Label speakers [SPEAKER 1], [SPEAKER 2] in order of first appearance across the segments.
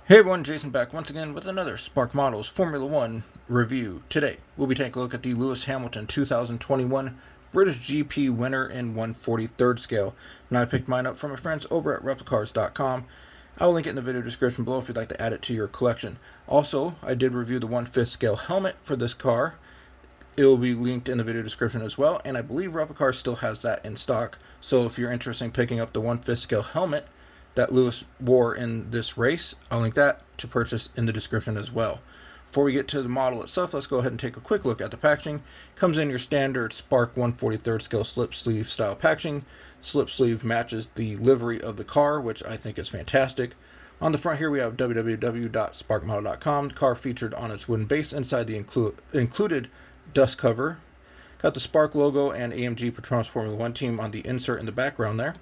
[SPEAKER 1] Hey everyone, Jason back once again with another Spark Models Formula One review. Today, we'll be taking a look at the Lewis Hamilton 2021 British GP winner in 1/43rd scale. And I picked mine up from my friends over at replicars.com. I will link it in the video description below if you'd like to add it to your collection. Also, I did review the 1/5 scale helmet for this car. It will be linked in the video description as well, and I believe Replicars still has that in stock. So if you're interested in picking up the 1/5 scale helmet that Lewis wore in this race, I'll link that to purchase in the description as well. Before we get to the model itself, let's go ahead and take a quick look at the packaging. It comes in your standard Spark 1/43rd scale slip sleeve style packaging. Slip sleeve matches the livery of the car, which I think is fantastic. On the front here we have www.sparkmodel.com. The car featured on its wooden base inside the included dust cover. Got the Spark logo and AMG Petronas Formula One team on the insert in the background there.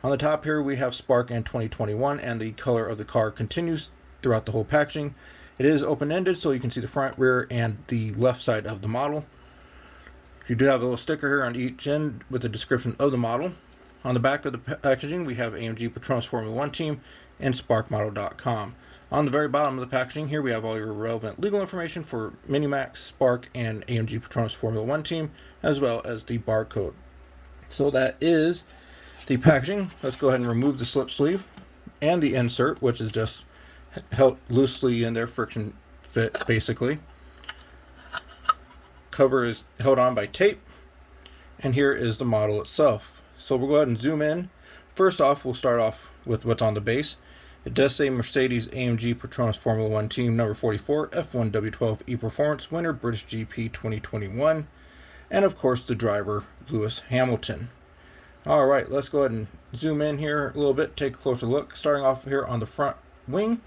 [SPEAKER 1] On the top here we have Spark and 2021, and the color of the car continues throughout the whole packaging. It is open-ended, so you can see the front, rear, and the left side of the model. You do have a little sticker here on each end with the description of the model. On the back of the packaging we have AMG Petronas Formula One team and sparkmodel.com. On the very bottom of the packaging here we have all your relevant legal information for Minimax, Spark, and AMG Petronas Formula One team, as well as the barcode. So that is the packaging. Let's go ahead and remove the slip sleeve and the insert, which is just held loosely in there, friction fit basically. Cover is held on by tape, and here is the model itself. So we'll go ahead and zoom in. First off, we'll start off with what's on the base. It does say Mercedes AMG Petronas Formula One team number 44 F1 W12 E-Performance winner British GP 2021, and of course the driver Lewis Hamilton. Alright, let's go ahead and zoom in here a little bit, take a closer look. Starting off here on the front wing,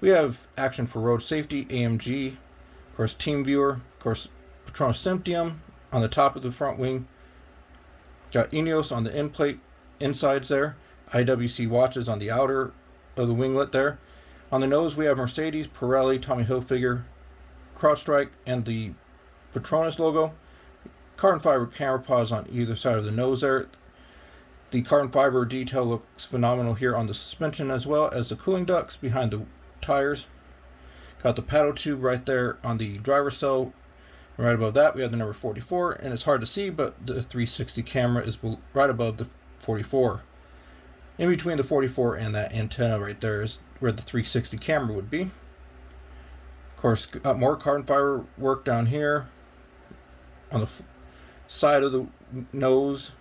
[SPEAKER 1] we have Action for Road Safety, AMG, of course Team Viewer, of course Petronas Symptium on the top of the front wing. Got Ineos on the end plate insides there, IWC watches on the outer of the winglet there. On the nose we have Mercedes, Pirelli, Tommy Hilfiger, CrowdStrike, and the Petronas logo. Carbon fiber camera pods on either side of the nose there. The carbon fiber detail looks phenomenal here on the suspension, as well as the cooling ducts behind the tires. Got the paddle tube right there on the driver's cell. Right above that we have the number 44, and it's hard to see, but the 360 camera is right above the 44. In between the 44 and that antenna right there is where the 360 camera would be. Of course, got more carbon fiber work down here on the side of the nose.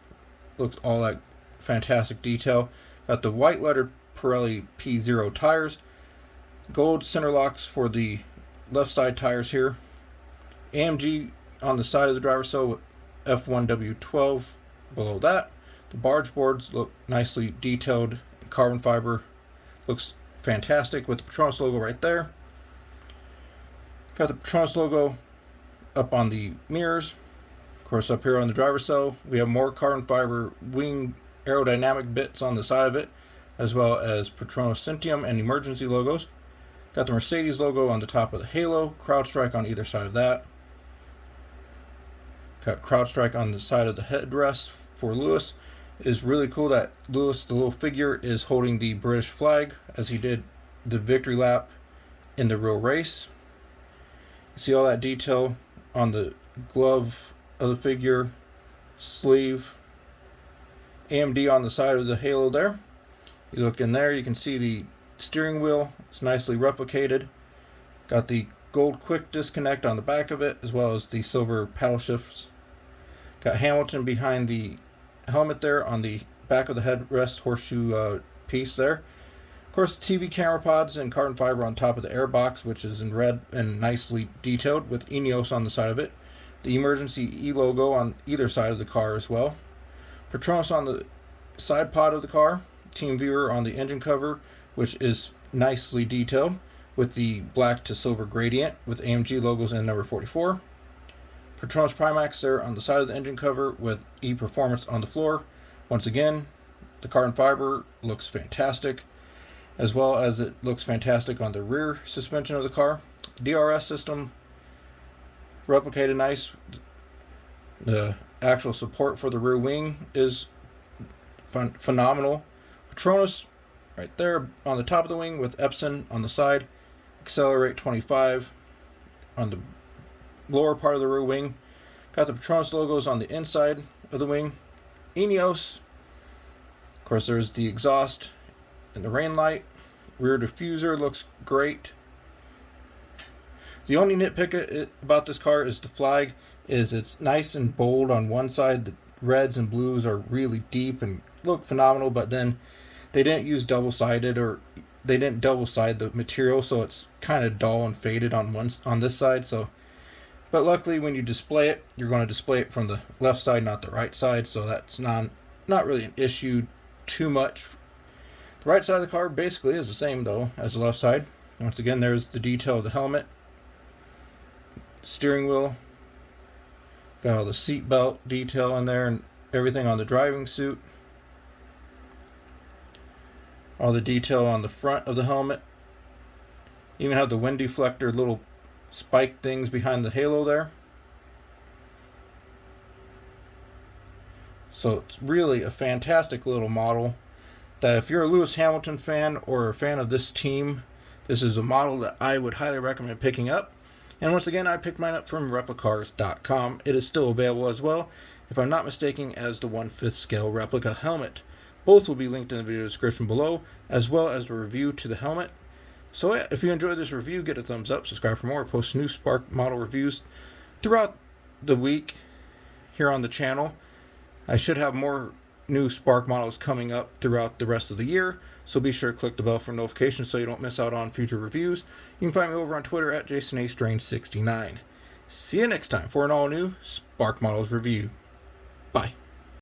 [SPEAKER 1] Looks all like fantastic detail. Got the white lettered Pirelli P0 tires, gold center locks for the left side tires here. AMG on the side of the driver's cell with F1 W12 below that. The barge boards look nicely detailed in carbon fiber. Looks fantastic with the Petronas logo right there. Got the Petronas logo up on the mirrors. Of course, up here on the driver's cell we have more carbon fiber wing aerodynamic bits on the side of it, as well as Petronas Symptium and emergency logos. Got the Mercedes logo on the top of the halo, CrowdStrike on either side of that. Got CrowdStrike on the side of the headrest for Lewis. It is really cool that Lewis, the little figure, is holding the British flag as he did the victory lap in the real race. You see all that detail on the glove of the figure, sleeve, AMD on the side of the halo there. You look in there, you can see the steering wheel. It's nicely replicated. Got the gold quick disconnect on the back of it, as well as the silver paddle shifts. Got Hamilton behind the helmet there on the back of the headrest horseshoe piece there. Of course, the TV camera pods and carbon fiber on top of the airbox, which is in red and nicely detailed with Ineos on the side of it. The emergency E logo on either side of the car as well. Petronas on the side pod of the car. Team Viewer on the engine cover, which is nicely detailed with the black to silver gradient with AMG logos and number 44. Petronas Primax there on the side of the engine cover with E-Performance on the floor. Once again, the carbon fiber looks fantastic, as well as it looks fantastic on the rear suspension of the car. DRS system replicated nice. The actual support for the rear wing is phenomenal. Petronas right there on the top of the wing with Epson on the side. Accelerate 25 on the lower part of the rear wing. Got the Petronas logos on the inside of the wing. Ineos. Of course, there's the exhaust and the rain light. Rear diffuser looks great. The only nitpick about this car is the flag. It's nice and bold on one side. The reds and blues are really deep and look phenomenal, but then they didn't use double-sided, or they didn't double-side the material, so it's kind of dull and faded on this side. So, but luckily when you display it, you're going to display it from the left side, not the right side, so that's not really an issue too much. The right side of the car basically is the same though as the left side. Once again, there's the detail of the helmet, steering wheel, got all the seat belt detail in there and everything on the driving suit. All the detail on the front of the helmet. Even have the wind deflector little spike things behind the halo there. So it's really a fantastic little model that if you're a Lewis Hamilton fan or a fan of this team, this is a model that I would highly recommend picking up. And once again, I picked mine up from replicars.com. It is still available as well, if I'm not mistaken, as the 1/5 scale replica helmet. Both will be linked in the video description below, as well as the review to the helmet. So yeah, if you enjoyed this review, get a thumbs up, subscribe for more. I post new Spark model reviews throughout the week here on the channel. I should have more new Spark models coming up throughout the rest of the year, so be sure to click the bell for notifications so you don't miss out on future reviews. You can find me over on Twitter at JasonAStrange69. See you next time for an all-new Spark Models review. Bye.